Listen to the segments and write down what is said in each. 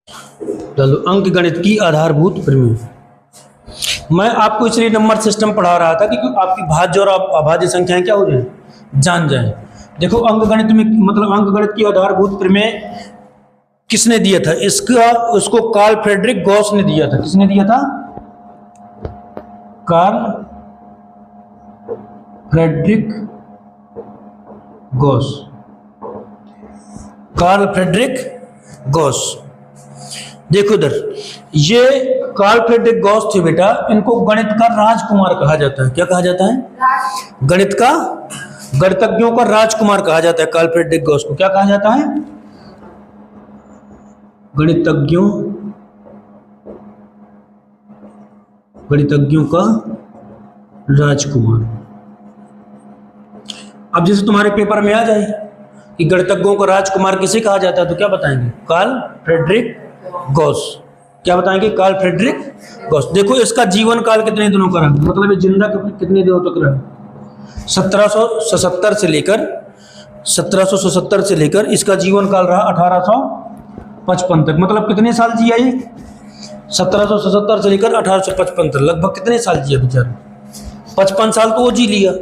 चलो, अंक गणित की आधारभूत प्रमेय। मैं आपको इसलिए नंबर सिस्टम पढ़ा रहा था कि आपकी भाज्य और अभाज्य संख्याएं क्या हो जाए, जान जाए। देखो, अंक गणित में मतलब अंक गणित की आधारभूत प्रमेय किसने दिया था? उसको कार्ल फ्रेडरिक गॉस ने दिया था। किसने दिया था? Karl Frederick Gauss. Karl Frederick Gauss. देखो इधर, ये कार्ल फ्रेडरिक गॉस थे बेटा, इनको गणित का राजकुमार कहा जाता है। क्या कहा जाता है? गणितज्ञों का राजकुमार कहा जाता है। कार्ल फ्रेडरिक गॉस को क्या कहा जाता है? गणितज्ञों का राजकुमार। अब जैसे तुम्हारे पेपर में आ जाए कि गणितज्ञों का राजकुमार किसे कहा जाता है, तो क्या बताएंगे? Karl Frederick Gauss. क्या बताएंगे? Karl Frederick Gauss. देखो, इसका जीवन काल कितने दिनों का रहा, मतलब ये जिंदा कितने दिनों तक रहा? 1777 से लेकर इसका जीवन काल रहा 1855 तक। मतलब कितने साल जिया ये? 1777 से लेकर 1855 तक। लगभग कितने साल जिया बेचारा? 55 साल तो वो जी लिया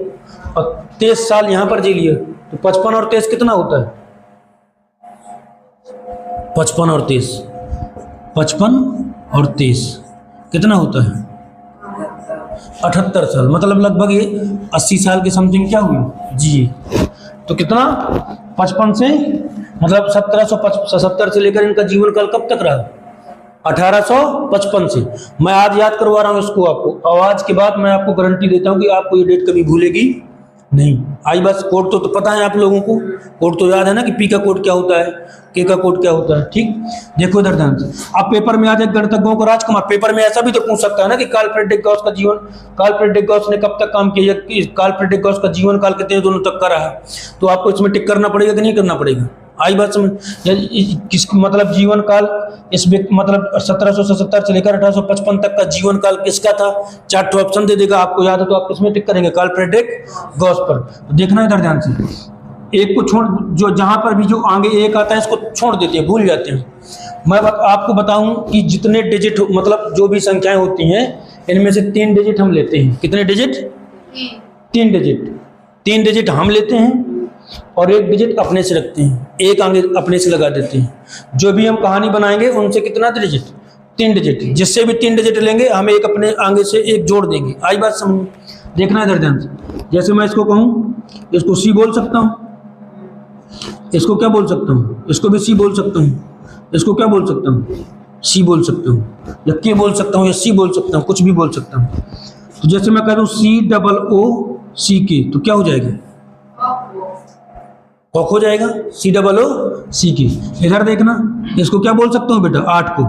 और 23 साल यहां पर जी लिया। तो 55 और 23 कितना होता है? 55 और 23 कितना होता है? 78 साल। मतलब लगभग ये 80 साल के समथिंग क्या हुई जी। तो कितना? 55 से मतलब 1777 से लेकर इनका जीवन काल कब तक रहा? 1855 से। मैं आज याद करवा रहा हूं इसको आपको, और आज के बाद मैं आपको गारंटी देता हूं कि आपको ये डेट कभी भूलेगी नहीं। आई बस कोड तो पता है आप लोगों को, कोड तो याद है ना कि पी का कोड क्या होता है, के का कोड क्या होता है। ठीक, देखो इधर ध्यान से। अब पेपर में आ जाए गणितज्ञों का राजकुमार। पेपर में ऐसा भी तो पूछ सकता है ना कि कार्ल फ्रेडरिक गॉस का जीवन, कार्ल फ्रेडरिक गॉस ने कब तक काम किया, कार्ल फ्रेडरिक गॉस का जीवन काल कितने दिनों तक का रहा। तो आपको इसमें टिक करना पड़ेगा कि नहीं करना पड़ेगा? आई बात समझ? किस मतलब जीवन काल इस मतलब 1777 से लेकर 1855 तक का जीवन काल किसका था? 4 ऑप्शन दे देगा, आपको याद है तो आप किसमें टिक करेंगे? कार्ल फ्रेडरिक गॉस पर। तो देखना इधर ध्यान से, एक को छोड़, जो जहां पर भी जो आगे एक आता है इसको छोड़ देते हैं, भूल जाते हैं। मैं आपको बताऊं कि जितने डिजिट मतलब जो भी संख्याएं होती हैं, इनमें से 3 डिजिट हम लेते हैं। कितने डिजिट? 3 डिजिट। 3 डिजिट हम लेते हैं और 1 डिजिट अपने से रखते हैं, एक आगे अपने से लगा देते हैं। जो भी हम कहानी बनाएंगे उनसे कितना डिजिट? 3 डिजिट। जिससे भी 3 डिजिट लेंगे हम एक अपने आगे से एक जोड़ देंगे। आई बात समझ? देखना इधर ध्यान से। जैसे मैं इसको कहूं, इसको सी बोल सकता हूं, इसको क्या बोल सकता हूं? इसको भी सी बोल सकता हूं। इसको क्या बोल सकता हूं? सी बोल सकता हूं, या के बोल सकता हूं, या सी बोल सकता हूं, कुछ भी बोल सकता हूं। तो जैसे मैं कह दूं COOC, तो क्या हो जाएगा? कॉक हो जाएगा। COOC। इधर देखना, इसको क्या बोल सकता हूं बेटा? 8 को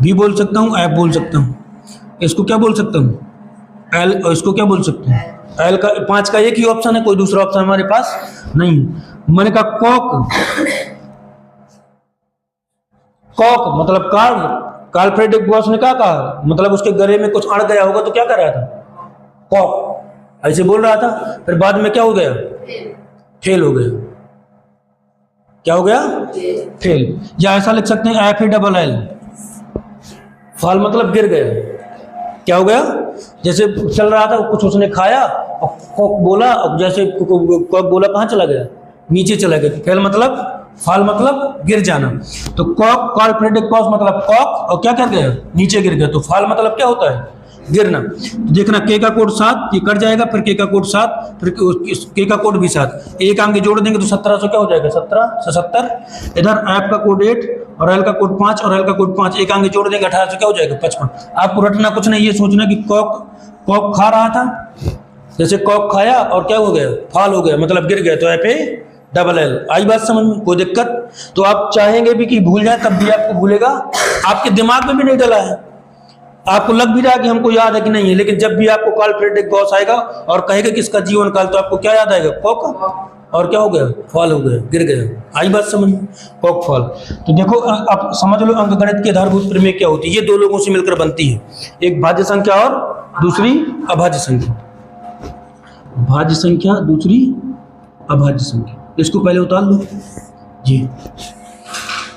भी बोल सकता हूं, ऐप बोल सकता हूं। इसको क्या बोल सकता हूं? एल। इसको क्या बोल सकते हैं? एल का 5 का एक ही ऑप्शन है, कोई दूसरा ऑप्शन हमारे पास नहीं। मैंने कहा कॉक, कॉक मतलब कार्ल फ्रेडरिक गॉस ने क्या कहा? मतलब उसके गले में कुछ अड़ गया होगा तो क्या कर रहा था? कॉक ऐसे बोल रहा था। फिर बाद में क्या हो गया? फेल हो गया। क्या हो गया? फेल। या ऐसा लिख सकते हैं FALL, फाल मतलब गिर गया। क्या हो गया? जैसे चल रहा था कुछ, उसने खाया और कॉक बोला, अब जैसे कॉक बोला कहाँ चला गया? नीचे चला गया। फेल मतलब, फाल मतलब गिर जाना। तो कॉक, कार्ल फ्रेडरिक गॉस मतलब कॉक, और क्या कर गया? नीचे गिर गया। तो फाल मतलब क्या होता है? गिरना। तो देखना, के का कोड 7, ये कट जाएगा, फिर के का कोड 7, फिर के का कोड भी 7, एक आगे जोड़ देंगे तो 1700 क्या हो जाएगा? 1770। इधर ऐप का कोड 8 और एल का कोड 5 और एल का कोड 5, एक आगे जोड़ देंगे 1800 क्या हो जाएगा? 55। आपको रटना कुछ नहीं, ये सोचना कि कॉक खा रहा था, जैसे कॉक खाया और क्या हो गया? फाल हो गया, मतलब गिर गया। तो FALL। आई बात समझ में? कोई दिक्कत? तो आप चाहेंगे भी कि भूल जाए तब भी आपको भूलेगा, आपके दिमाग में भी नहीं डला है, आपको लग भी रहा है कि हमको याद है कि नहीं है, लेकिन जब भी आपको कार्ल फ्रेडरिक गॉस आएगा और कहेगा कि इसका जीवन काल, तो आपको क्या याद आएगा? कॉक, और क्या हो गया? फॉल हो गया, गिर गया। आई बात समझ में? कॉक फॉल। तो देखो, अब समझ लो अंकगणित की आधारभूत प्रमेय क्या होती है। ये 2 लोगों से मिलकर बनती है, एक भाज्य संख्या और दूसरी अभाज्य संख्या। भाज्य संख्या, दूसरी अभाज्य संख्या। इसको पहले उतार लो जी।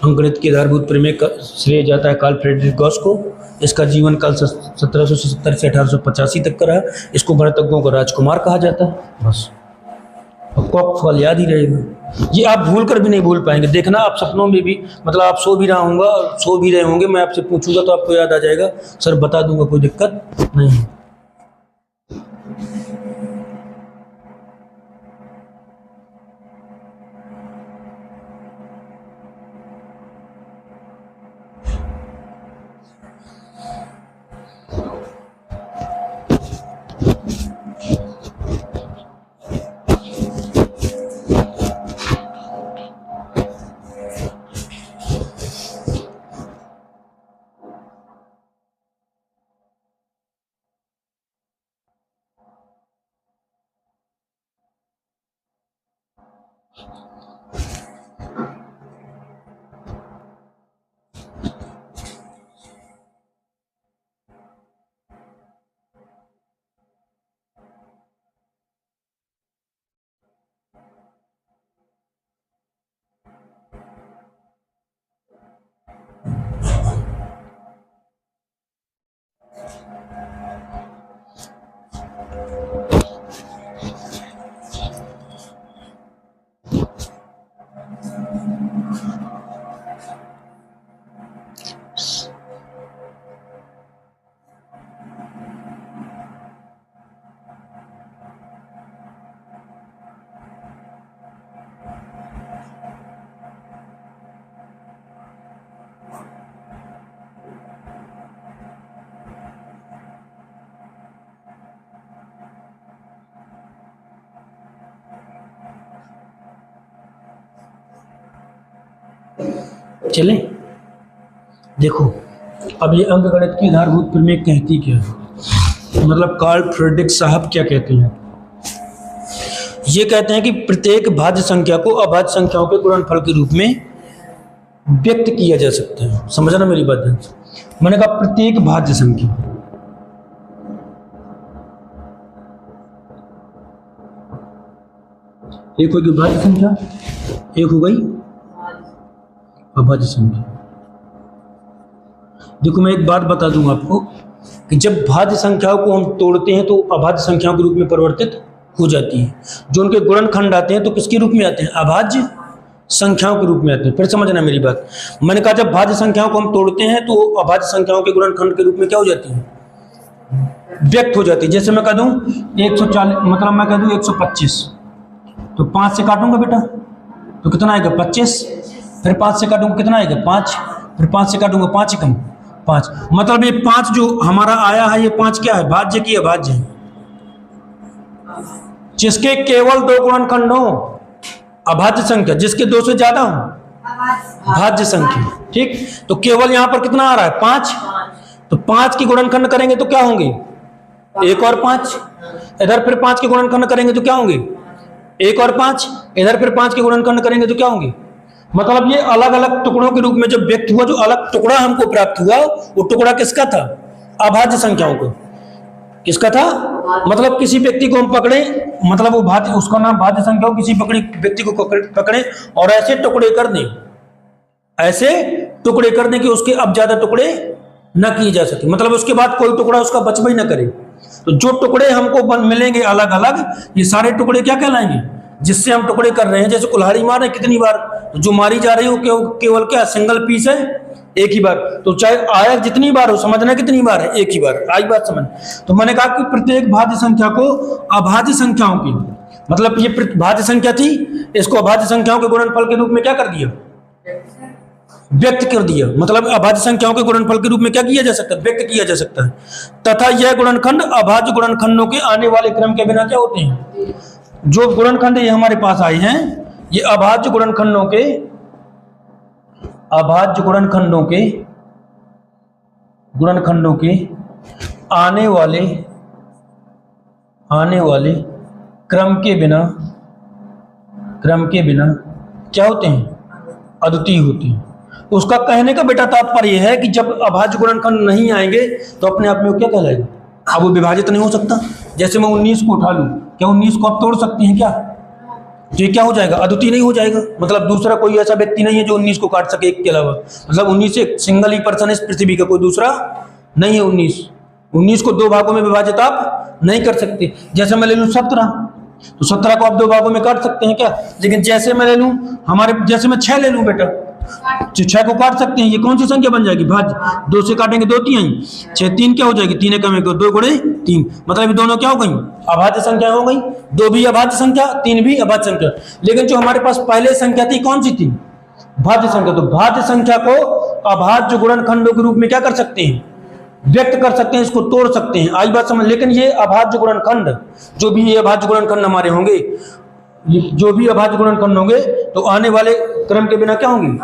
अंकगणित के आधारभूत प्रमेय का श्रेय जाता है कार्ल फ्रेडरिक गॉस को। इसका जीवन काल 1770 से 1885 तक का रहा। इसको गणितज्ञों का राजकुमार कहा जाता है। बस कॉक सवाल याद ही रहेगा, ये आप भूल कर भी नहीं भूल पाएंगे। देखना आप सपनों में भी, मतलब आप सो भी रहे होंगे, मैं आपसे पूछूंगा तो आपको याद आ जाएगा, सर बता दूंगा, कोई दिक्कत नहीं है। चले देखो, अब ये अंकगणित की आधारभूत प्रमेय कहती क्या है, मतलब कार्ल फ्रेडरिक साहब क्या कहते हैं। ये कहते हैं कि प्रत्येक भाज्य संख्या को अभाज्य संख्याओं के गुणनफल के रूप में व्यक्त किया जा सकता है। समझना मेरी बात है, मैंने कहा प्रत्येक भाज्य संख्या, एक होगी भाज्य संख्या, एक हो गई अभाज्य संख्या। देखो मैं एक बात बता दूंगा आपको कि जब भाज्य संख्याओं को हम तोड़ते हैं तो अभाज्य संख्याओं के रूप में परिवर्तित हो जाती है। जो उनके गुणनखंड आते हैं तो किसके रूप में आते हैं, अभाज्य संख्याओं के रूप में आते हैं। फिर समझना मेरी बात, मैंने कहा जब भाज्य संख्याओं को हम तोड़ते हैं तो अभाज्य संख्याओं के गुणनखंड के रूप में क्या हो जाती है, व्यक्त हो जाती है। जैसे मैं कह दूं 140, मतलब मैं कह दूं 125, तो 5 से काटूंगा बेटा तो कितना आएगा 25, फिर 5 से काटूंगा कितना आएगा 5, फिर 5 से काटूंगा 5 ही कम 5, मतलब ये 5 जो हमारा आया है ये 5 क्या है, भाज्य की अभाज्य है, जिसके केवल 2 गुणनखंड हो अभाज्य संख्या, जिसके 2 से ज्यादा हो भाज्य संख्या। ठीक, तो केवल यहां पर कितना आ रहा है 5, तो 5 की गुणनखंड करेंगे तो क्या होंगे 1 और 5, इधर फिर 5 के गुणनखंड करेंगे तो क्या होंगे 1 और 5, इधर फिर 5 के गुणनखंड करेंगे तो क्या होंगे। मतलब ये अलग अलग टुकड़ों के रूप में जब व्यक्त हुआ, जो अलग टुकड़ा हमको प्राप्त हुआ वो टुकड़ा किसका था, अभाज्य संख्याओं को। किसका था, मतलब किसी व्यक्ति को हम पकड़े, मतलब वो भाज्य, उसका नाम भाज्य संख्या हो, किसी व्यक्ति को पकड़े और ऐसे टुकड़े कर दें, ऐसे टुकड़े कर दें कि उसके अब ज्यादा टुकड़े न किए जा सके, मतलब उसके बाद कोई टुकड़ा उसका बचबा ही न करे। तो जो टुकड़े हमको मिलेंगे अलग अलग, ये सारे टुकड़े क्या कहलाएंगे, जिससे हम टुकड़े कर रहे हैं। जैसे कुल्हाड़ी मार रहे कितनी बार, तो जो मारी जा रही है वो केवल क्या सिंगल पीस है, एक ही बार। तो चाहे आया जितनी बार हो, समझना कितनी बार है, एक ही बार। आई बात समझ। तो मैंने कहा कि प्रत्येक भाज्य संख्या को अभाज्य संख्याओं की, मतलब ये भाज्य संख्या थी, इसको अभाज्य संख्याओं के गुणनफल के रूप में क्या कर दिया, व्यक्त कर दिया। मतलब अभाज्य संख्याओं के गुणनफल के रूप में क्या किया जा सकता है, व्यक्त किया जा सकता है। तथा यह गुणनखंड अभाज्य गुणनखंडों के आने वाले क्रम के बिना क्या होते हैं, जो गुणनखंड ये हमारे पास आए हैं, ये अभाज्य गुणनखंडों के आने वाले क्रम के बिना क्या होते हैं, अद्वितीय होते हैं। उसका कहने का बेटा तात्पर्य यह है कि जब अभाज्य गुणनखंड नहीं आएंगे तो अपने आप में वो क्या कहलाएगा, अब वो विभाजित नहीं हो सकता। जैसे मैं 19 को उठा लूं, क्या 19 को आप तोड़ सकते हैं क्या, तो ये क्या हो जाएगा, अद्वितीय नहीं हो जाएगा। मतलब दूसरा कोई ऐसा व्यक्ति नहीं है जो 19 को काट सके एक के अलावा। मतलब 19 एक सिंगल ही पर्सन है इस पृथ्वी का, कोई दूसरा नहीं है। 19 को दो भागों में विभाजित आप नहीं कर सकते। जैसे मैं ले लूँ 17, तो 17 को आप दो भागों में काट सकते हैं क्या? लेकिन जैसे मैं ले लूँ जैसे मैं 6 ले लूँ बेटा, तो 6 को काट सकते हैं। ये कौन सी संख्या बन जाएगी, भाज्य। 2 से काटेंगे 2 तिहाई, 6 3 क्या हो जाएगी, 3 एकम 1 2 गुणे 3। मतलब ये दोनों क्या हो गई, अभाज्य संख्या हो गई। 2 भी अभाज्य संख्या, 3 भी अभाज्य संख्या। लेकिन जो हमारे पास पहले संख्या थी कौन सी थी, भाज्य संख्या। तो भाज्य संख्या को अभाज्य गुणनखंडों के रूप में क्या कर सकते हैं, व्यक्त कर सकते हैं, इसको तोड़ सकते हैं। आई बात समझ। लेकिन ये अभाज्य गुणनखंड, जो भी ये अभाज्य गुणनखंड हमारे होंगे, जो भी अभाज्य गुणनखंड होंगे, तो आने वाले क्रम के बिना क्या होंगे,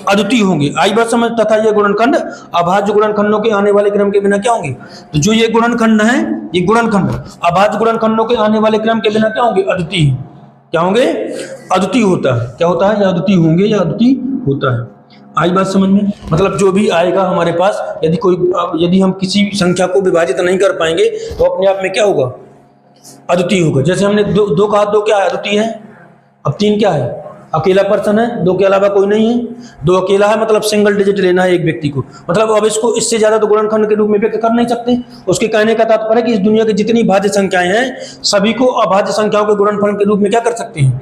अद्वितीय होंगे। आई बात समझ। तथा ये गुणनखंड अभाज्य गुणनखंडों के आने वाले क्रम के बिना क्या होंगे। तो जो ये गुणनखंड है, ये गुणनखंड अभाज्य गुणनखंडों के आने वाले क्रम के बिना क्या होंगे, अद्वितीय। क्या होंगे, अद्वितीय होता है। क्या होता है, या अद्वितीय होंगे या अद्वितीय होता है। आई बात समझ में। मतलब जो भी आएगा हमारे पास, यदि हम किसी संख्या को विभाजित नहीं कर पाएंगे तो अपने आप में क्या होगा, अद्वितीय होगा। जैसे हमने दो कहा, 2 क्या है, अद्वितीय है। अब 3 क्या है, अकेला पर्सन है, 2 के अलावा कोई नहीं है। 2 अकेला है, मतलब सिंगल डिजिट लेना है एक व्यक्ति को। मतलब अब इसको इससे ज्यादा तो गुणनखंड के रूप में व्यक्त कर नहीं सकते। उसके कहने का तात्पर्य है कि इस दुनिया की जितनी भाज्य संख्याएं हैं, सभी को अभाज्य संख्याओं के गुणनफल के रूप में क्या कर सकते हैं,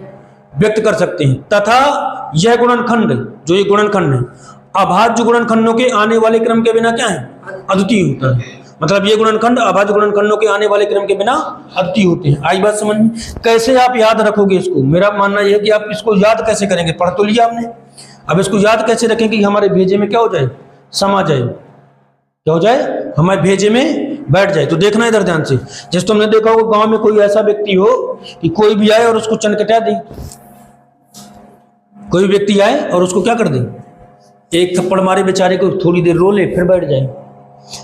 व्यक्त कर सकते हैं। तथा यह गुणनखंड, जो ये गुणनखंड है, अभाज्य गुणनखंडों के आने वाले क्रम के बिना क्या है, अद्वितीय होता है। मतलब ये गुणनखंड अभाज्य गुणनखंडों के आने वाले क्रम के बिना अद्वितीय होते हैं। आई बात समझ में। कैसे आप याद रखोगे इसको, मेरा मानना यह है कि आप इसको याद कैसे करेंगे, पढ़ तो लिया आपने, अब इसको याद कैसे रखें कि हमारे भेजे में क्या हो जाए, समा जाए, क्या हो जाए, हमारे भेजे में बैठ जाए। तो देखना इधर ध्यान से। जैसे तुमने देखा होगा गांव में कोई ऐसा व्यक्ति हो कि कोई भी आए और उसको चनकटा दे, कोई व्यक्ति आए और उसको क्या कर दे, एक थप्पड़ मारे बेचारे को, थोड़ी देर रो ले फिर बैठ जाए,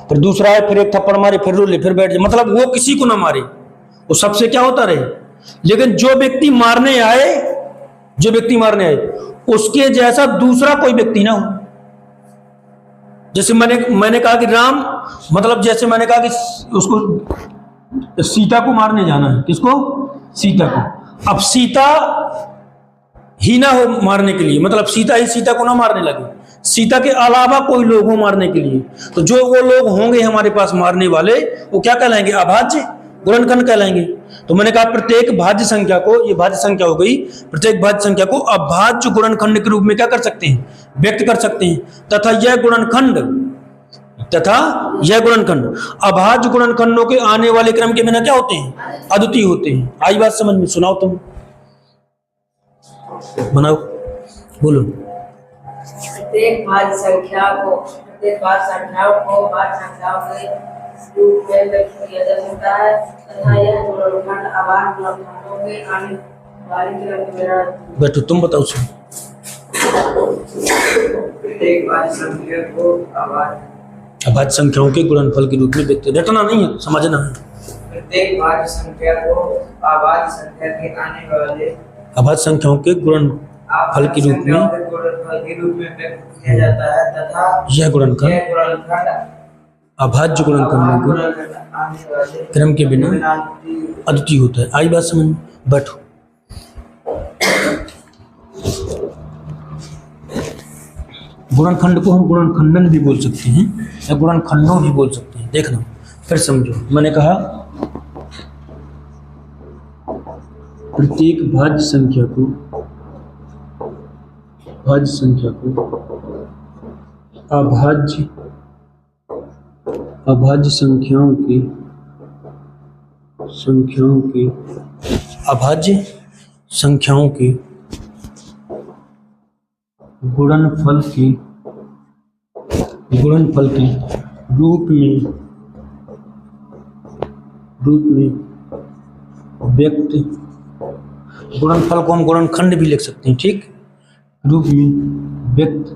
फिर दूसरा है फिर एक थप्पड़ मारे फिर रो ले फिर बैठ जाए। मतलब वो किसी को ना मारे, वो सबसे क्या होता रहे। लेकिन जो व्यक्ति मारने आए, उसके जैसा दूसरा कोई व्यक्ति ना हो। जैसे मैंने कहा कि राम, मतलब जैसे मैंने कहा कि उसको सीता को मारने जाना है, किसको, सीता को। अब सीता ही ना हो मारने के लिए, मतलब सीता ही सीता को ना मारने लगे, सीता के अलावा कोई लोग हो मारने के लिए, तो जो वो लोग होंगे हमारे पास मारने वाले, वो क्या कहलाएंगे, अभाज्य गुणनखंड कहलाएंगे। तो मैंने कहा प्रत्येक भाज्य संख्या को, ये भाज्य संख्या हो गई, प्रत्येक भाज्य संख्या को अभाज्य गुणनखंड के रूप में क्या कर सकते हैं, व्यक्त कर सकते हैं। तथा यह गुणनखंड अभाज्य गुणनखंडों के आने वाले क्रम के बिना क्या होते हैं, अद्वितीय होते हैं। आई बात समझ में। सुनाओ तुम, बनाओ, बोलो। प्रत्येक भाज्य संख्याओं को भाज्य संख्याओं के रूप में व्यक्त किया जा सकता है तथा यह गुणनखंड अभाज्य गुणनखंडों के आने वाले क्रम के बिना। बैठो, तुम बताओ सुन। प्रत्येक भाज्य संख्या को अभाज्य संख्याओं के गुणनफल के रूप में व्यक्त, रटना नहीं है, समझना है। प्रत्येक भाज्य संख्या को अभाज्य संख्या के आने वाले अभाज्य संख्याओं के गुणनफल के रूप में व्यक्त किया जाता है तथा यह गुणनखंड अभाज्य गुणनखंडों के क्रम के बिना अद्वितीय होता है। आई बात समझ में। बैठो। गुणनखंड को हम गुणनखंडन भी बोल सकते हैं या गुणनखंडों भी बोल सकते हैं। देखना फिर समझो। मैंने कहा प्रत्येक भाज्य संख्या को अभाज्य संख्याओं के गुणनफल के रूप में व्यक्त, गुणनफल को हम गुणनखंड भी लिख सकते हैं, ठीक, रूप में व्यक्त,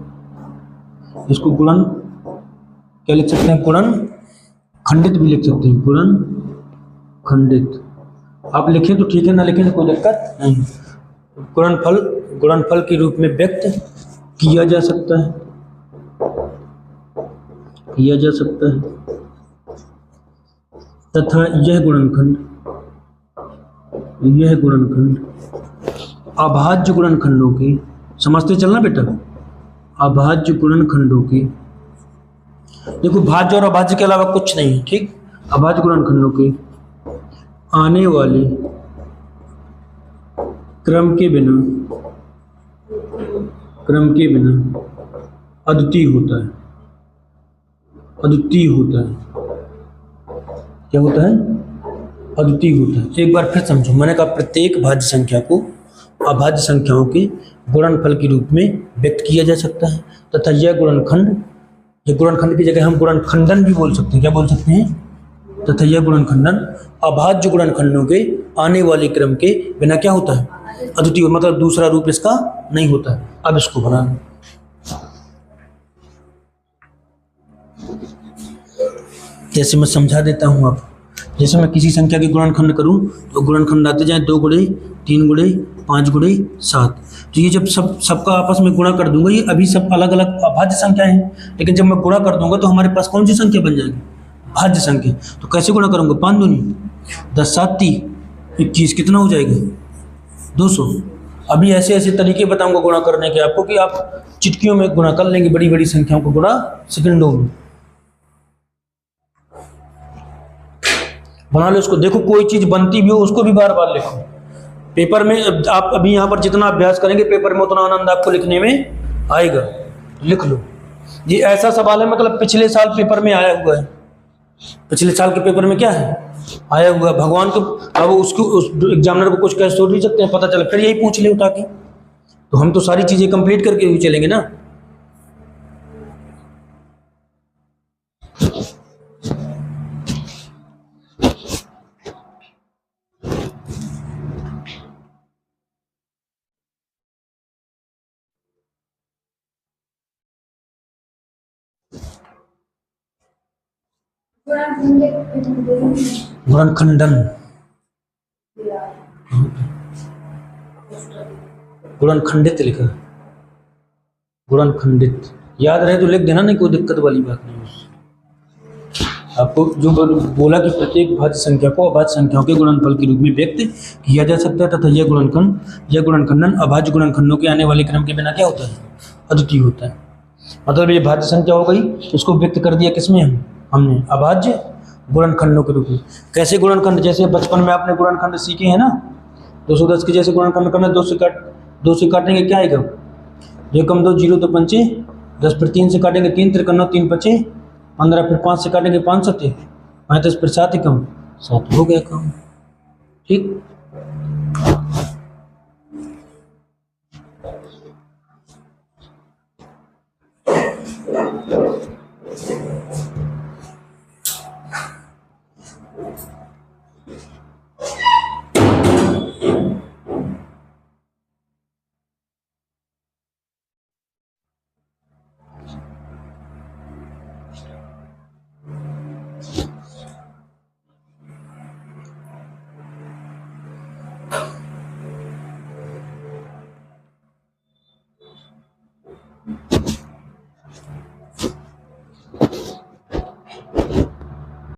इसको गुणन क्या लिख सकते हैं, गुणन खंडित भी लिख सकते हैं, गुणन खंडित। आप लिखें तो ठीक है, ना लिखें तो कोई दिक्कत नहीं। गुणनफल के रूप में व्यक्त किया जा सकता है, तथा यह गुणनखंड अभाज्य गुणनखंडों के, समझते चलना बेटा, अभाज्य गुणनखंडों के, देखो भाज्य और अभाज्य के अलावा कुछ नहीं है, ठीक। अभाज्य गुणनखंडों के आने वाले क्रम के बिना अद्वितीय होता है, अद्वितीय होता है। क्या होता है? अद्वितीय होता है। एक बार फिर समझो, मैंने कहा प्रत्येक भाज्य संख्या को अभाज्य संख्याओं के गुणनफल के रूप में व्यक्त किया जा सकता है तथा यह गुणनखंड, ये गुणनखंड की जगह हम गुणनखंडन भी बोल सकते हैं। क्या बोल सकते हैं? तथा यह गुणनखंडन अभाज्य गुणनखंडों के आने वाले क्रम के बिना क्या होता है? अद्वितीय, मतलब दूसरा रूप इसका नहीं होता है। अब इसको बना लो, जैसे मैं समझा देता हूं आप। जैसे मैं किसी संख्या के गुणनखंड करूं तो गुणनखंड आते जाए 2 गुणे 3 गुणे 5 गुणे 7। तो ये जब सबका आपस में गुणा कर दूंगा, ये अभी सब अलग अलग अभाज्य संख्या हैं, लेकिन जब मैं गुणा कर दूंगा तो हमारे पास कौन सी संख्या बन जाएगी? भाज्य संख्या। तो कैसे गुणा करूंगा? 5 दूनी 10, 7 30 21, कितना हो जाएगा? 200। अभी ऐसे ऐसे तरीके बताऊंगा गुणा करने के आपको कि आप चिटकियों में गुणा कर लेंगे बड़ी बड़ी संख्याओं को गुणा सेकंडों में। बना लो इसको। देखो कोई चीज बनती भी हो उसको भी बार बार लिखो पेपर में। आप अभी यहाँ पर जितना अभ्यास करेंगे पेपर में उतना आनंद आपको लिखने में आएगा। लिख लो। ये ऐसा सवाल है, मतलब पिछले साल पेपर में आया हुआ है, पिछले साल के पेपर में क्या है आया हुआ है। भगवान को अब उसको उस एग्जामिनर को कुछ कह सोच नहीं सकते हैं, पता चले फिर यही पूछ ले उठा के। तो हम तो सारी चीजें कंप्लीट करके हुए चलेंगे ना। गुणनखंडन, गुणनखंडित लिखा, गुणनखंडित याद रहे तो लिख देना, नहीं कोई दिक्कत वाली बात नहीं। आपको जो बोला कि प्रत्येक भाज्य संख्या को अभाज्य संख्याओं के गुणनफल के रूप में व्यक्त किया जा सकता है तथा यह गुणनखंडन अभाज्य गुणनखंडों के आने वाले क्रम के बिना क्या होता है? अद्वितीय होता है। मतलब ये भाज्य संख्या हो गई, इसको व्यक्त कर दिया किसमें? हमने अभाज्य गुणनखंडों के रूप में। कैसे गुणनखंड? जैसे बचपन में आपने गुणनखंड सीखे हैं ना, 210 के जैसे गुणनखंड करना। 2 से काटेंगे क्या आएगा? 2 कम 2 0 तो 5, 10 फिर 3 से काटेंगे 3 3 3 5 15, फिर 5 से काटेंगे 5 7 35, फिर 7 कम 7, हो गया काम। ठीक।